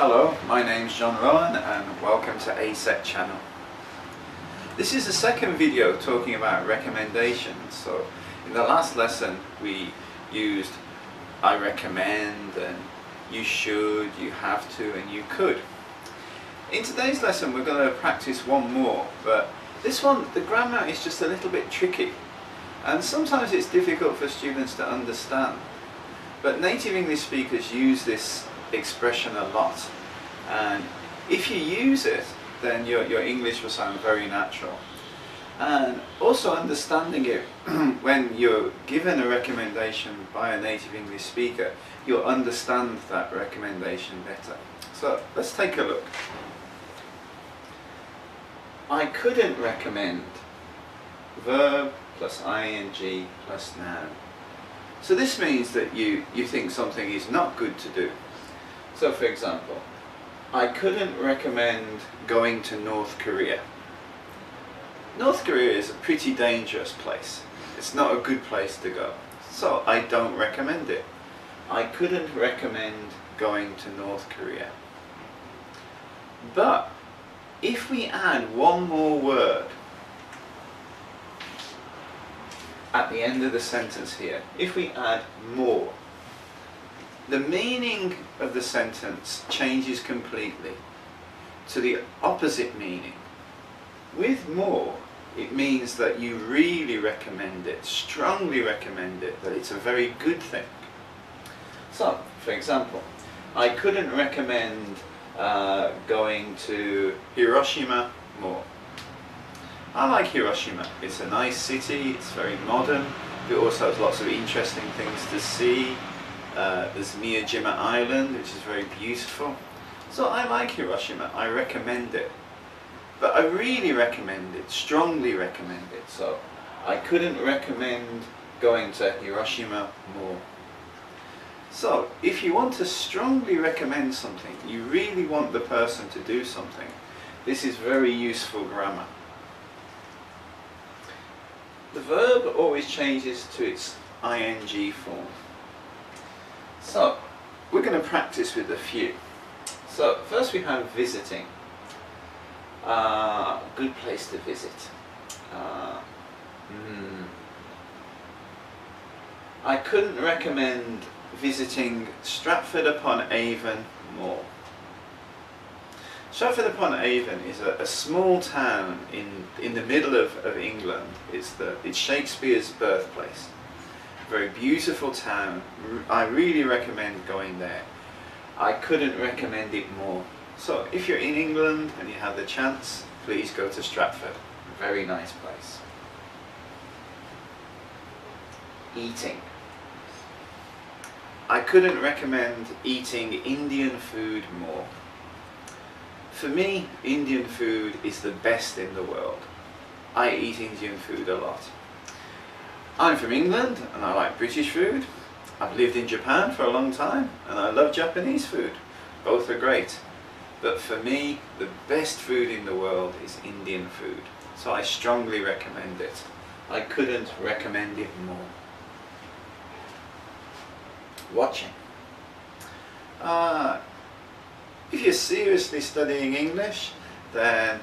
Hello, my name's John Rowan and welcome to aset channel. This is the second video talking about recommendations. So in the last lesson we used I recommend and you should, you have to and you could. In today's lesson we're going to practice one more, but this one, the grammar is just a little bit tricky and sometimes it's difficult for students to understand. But native English speakers use this expression a lot, and if you use it then your English will sound very natural. And also understanding it when you're given a recommendation by a native English speaker, you'll understand that recommendation better. So let's take a look. I couldn't recommend, verb plus ing plus noun. So this means that you think something is not good to do. So for example, I couldn't recommend going to North Korea. North Korea is a pretty dangerous place. It's not a good place to go. So I don't recommend it. I couldn't recommend going to North Korea. But if we add one more word at the end of the sentence here, if we add more, the meaning of the sentence changes completely to the opposite meaning. With more, it means that you really recommend it, strongly recommend it, that it's a very good thing. So, for example, I couldn't recommend going to Hiroshima more. I like Hiroshima. It's a nice city, it's very modern, it also has lots of interesting things to see. There's Miyajima Island, which is very beautiful. So I like Hiroshima, I recommend it. But I really recommend it, strongly recommend it. So I couldn't recommend going to Hiroshima more. So if you want to strongly recommend something, you really want the person to do something, this is very useful grammar. The verb always changes to its ing form. So we're going to practice with a few. So first we have visiting. Good place to visit. I couldn't recommend visiting Stratford-upon-Avon more. Stratford-upon-Avon is a small town in the middle of England. It's Shakespeare's birthplace. Very beautiful town. I really recommend going there. I couldn't recommend it more. So if you're in England and you have the chance, please go to Stratford. Very nice place. Eating. I couldn't recommend eating Indian food more. For me, Indian food is the best in the world. I eat Indian food a lot. I'm from England and I like British food. I've lived in Japan for a long time and I love Japanese food. Both are great. But for me, the best food in the world is Indian food. So I strongly recommend it. I couldn't recommend it more. Watching. If you're seriously studying English, then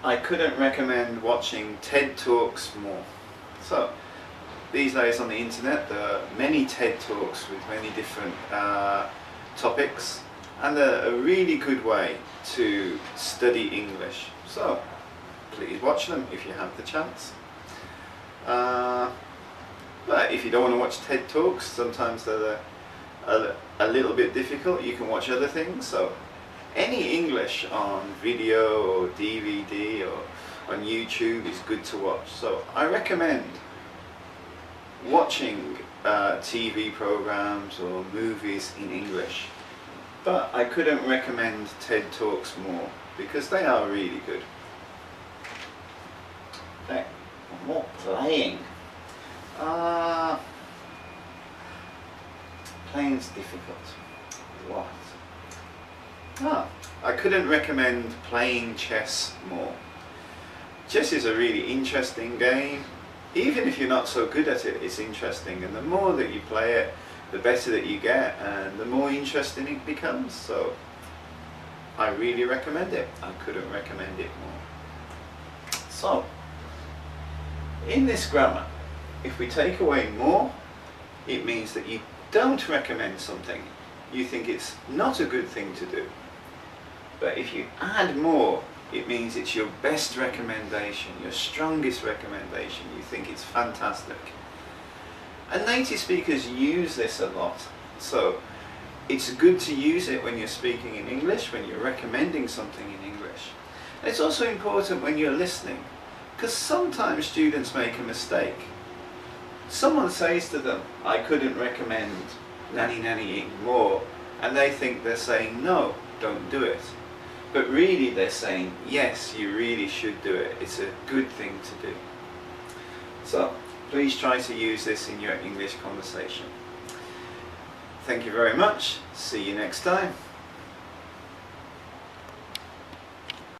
I couldn't recommend watching TED Talks more. So these days on the internet there are many TED Talks with many different topics, and they're a really good way to study English. So please watch them if you have the chance. But if you don't want to watch TED Talks, sometimes they're a little bit difficult, you can watch other things. So any English on video or DVD or on YouTube is good to watch. So I recommend watching TV programs or movies in English. But I couldn't recommend TED Talks more because they are really good. Okay, one more. Playing. Playing's difficult. What? I couldn't recommend playing chess more. Chess is a really interesting game. Even if you're not so good at it, it's interesting, and the more that you play it, the better that you get and the more interesting it becomes. So I really recommend it. I couldn't recommend it more. So, in this grammar, if we take away more, it means that you don't recommend something. You think it's not a good thing to do. But if you add more, it means it's your best recommendation, your strongest recommendation. You think it's fantastic. And native speakers use this a lot. So it's good to use it when you're speaking in English, when you're recommending something in English. And it's also important when you're listening, because sometimes students make a mistake. Someone says to them, I couldn't recommend nannying more, and they think they're saying, no, don't do it. But really they're saying, yes, you really should do it. It's a good thing to do. So please try to use this in your English conversation. Thank you very much. See you next time.